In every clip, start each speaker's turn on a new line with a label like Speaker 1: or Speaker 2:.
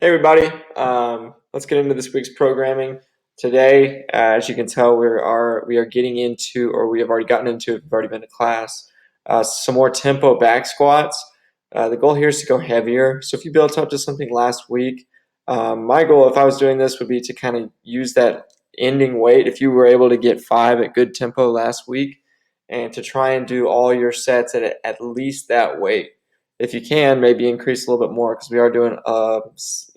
Speaker 1: Hey everybody, let's get into this week's programming. Today, as you can tell, we are getting into, or we have already gotten into, if you've already been to class, some more tempo back squats. The goal here is to go heavier. So if you built up to something last week, my goal, if I was doing this, would be to kind of use that ending weight. If you were able to get 5 at good tempo last week, and to try and do all your sets at least that weight. If you can, maybe increase a little bit more because we are doing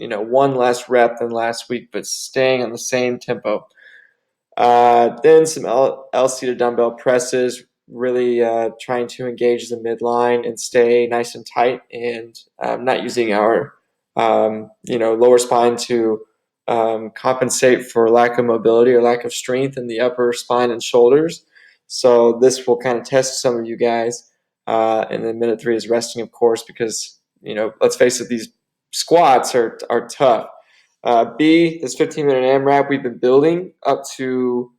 Speaker 1: one less rep than last week, but staying on the same tempo. Then some L-seated dumbbell presses, really trying to engage the midline and stay nice and tight, and not using our lower spine to compensate for lack of mobility or lack of strength in the upper spine and shoulders. So this will kind of test some of you guys. And then minute 3 is resting, of course, because let's face it, these squats are tough. B, this 15-minute AMRAP we've been building up to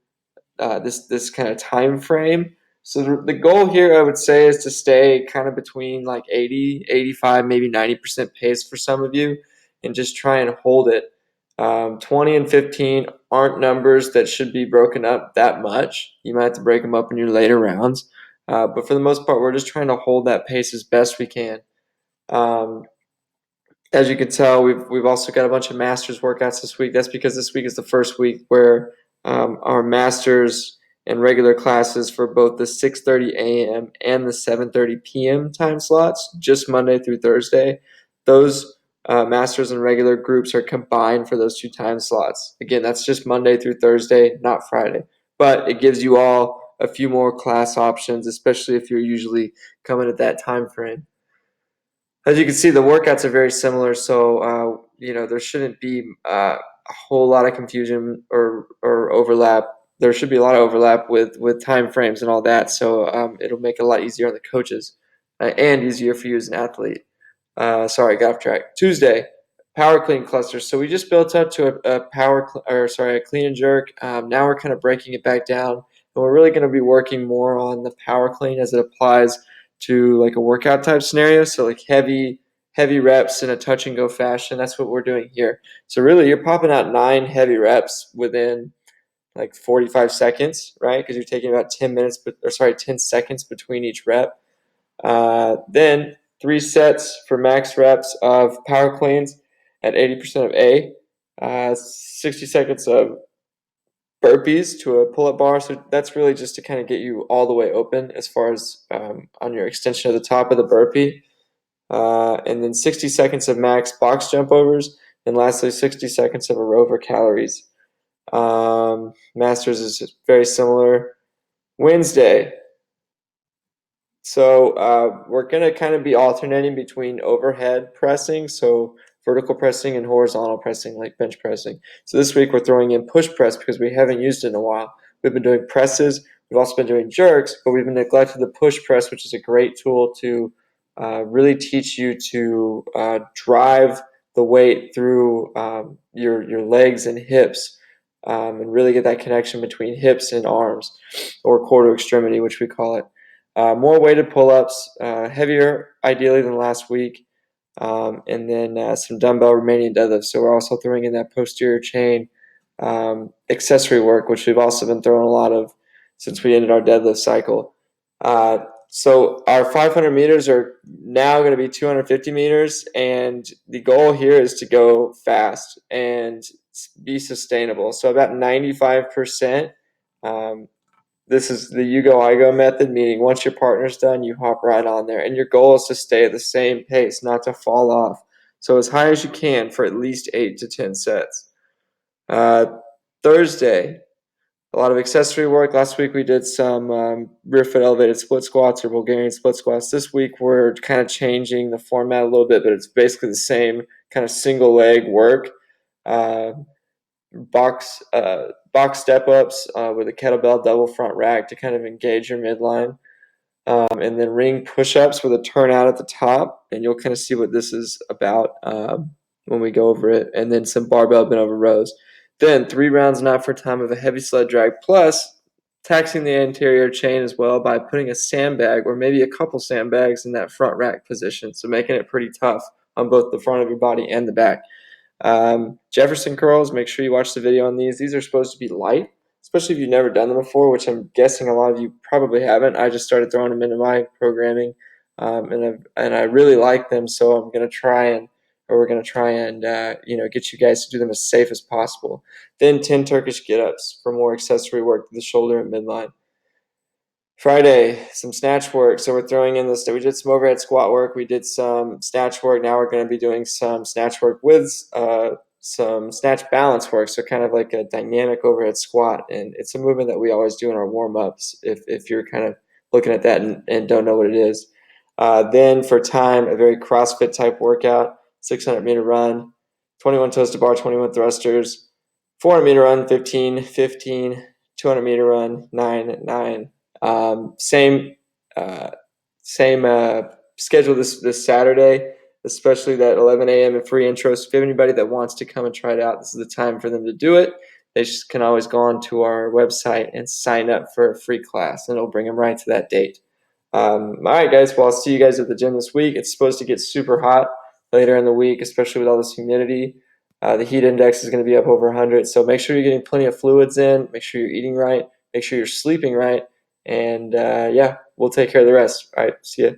Speaker 1: this kind of time frame. So the goal here, I would say, is to stay kind of between like 80, 85, maybe 90% pace for some of you, and just try and hold it. 20 and 15 aren't numbers that should be broken up that much. You might have to break them up in your later rounds. But for the most part, we're just trying to hold that pace as best we can. As you can tell, we've also got a bunch of masters workouts this week. That's because this week is the first week where our masters and regular classes for both the 6:30 a.m. and the 7:30 p.m. time slots, just Monday through Thursday, those masters and regular groups are combined for those 2 time slots. Again, that's just Monday through Thursday, not Friday. But it gives you all a few more class options, especially if you're usually coming at that time frame. As you can see, the workouts are very similar, so there shouldn't be a whole lot of confusion or overlap. There should be a lot of overlap with time frames and all that, so it'll make it a lot easier on the coaches and easier for you as an athlete. Sorry, I got off track. Tuesday, power clean clusters. So we just built up to a clean and jerk. Now we're kind of breaking it back down, and we're really going to be working more on the power clean as it applies to like a workout type scenario. So like heavy reps in a touch and go fashion. That's what we're doing here. So really, you're popping out 9 heavy reps within like 45 seconds, right? Because you're taking about 10 seconds between each rep. Then 3 sets for max reps of power cleans at 80% of A. 60 seconds of burpees to a pull-up bar. So that's really just to kind of get you all the way open as far as on your extension of the top of the burpee. And then 60 seconds of max box jump overs. And lastly, 60 seconds of a rover calories. Masters is very similar. Wednesday. So we're going to kind of be alternating between overhead pressing, so vertical pressing, and horizontal pressing, like bench pressing. So this week we're throwing in push press because we haven't used it in a while. We've been doing presses. We've also been doing jerks, but we've been neglecting the push press, which is a great tool to really teach you to drive the weight through your legs and hips, and really get that connection between hips and arms, or quarter extremity, which we call it. More weighted pull-ups, heavier ideally than last week, and then some dumbbell Romanian deadlifts. So we're also throwing in that posterior chain accessory work, which we've also been throwing a lot of since we ended our deadlift cycle. So our 500 meters are now going to be 250 meters, and the goal here is to go fast and be sustainable. So about 95%. This is the you go, I go method, meaning once your partner's done, you hop right on there. And your goal is to stay at the same pace, not to fall off. So as high as you can for at least 8 to 10 sets. Thursday, a lot of accessory work. Last week we did some rear foot elevated split squats or Bulgarian split squats. This week we're kind of changing the format a little bit, but it's basically the same kind of single leg work. Box step ups with a kettlebell double front rack to kind of engage your midline, and then ring push ups with a turnout at the top, and you'll kind of see what this is about when we go over it, and then some barbell bent over rows. Then 3 rounds not for time of a heavy sled drag, plus taxing the anterior chain as well by putting a sandbag or maybe a couple sandbags in that front rack position, so making it pretty tough on both the front of your body and the back. Jefferson curls, make sure you watch the video on these. These are supposed to be light, especially if you've never done them before, which I'm guessing a lot of you probably haven't. I just started throwing them into my programming, and I really like them, so I'm going to try and or we're going to try and get you guys to do them as safe as possible. Then 10 Turkish get-ups for more accessory work to the shoulder and midline. Friday, some snatch work. So we're throwing in this. We did some overhead squat work. We did some snatch work. Now we're going to be doing some snatch work with some snatch balance work. So kind of like a dynamic overhead squat. And it's a movement that we always do in our warm-ups if you're kind of looking at that and don't know what it is. Then for time, a very CrossFit type workout, 600-meter run, 21 toes to bar, 21 thrusters, 400-meter run, 15, 15, 200-meter run, 9, 9. Same schedule this Saturday, especially that 11 a.m. and free intro. So if you have anybody that wants to come and try it out, this is the time for them to do it. They just can always go on to our website and sign up for a free class, and it'll bring them right to that date. All right, guys. Well, I'll see you guys at the gym this week. It's supposed to get super hot later in the week, especially with all this humidity. The heat index is going to be up over 100, so make sure you're getting plenty of fluids in. Make sure you're eating right. Make sure you're sleeping right. And we'll take care of the rest. All right, see ya.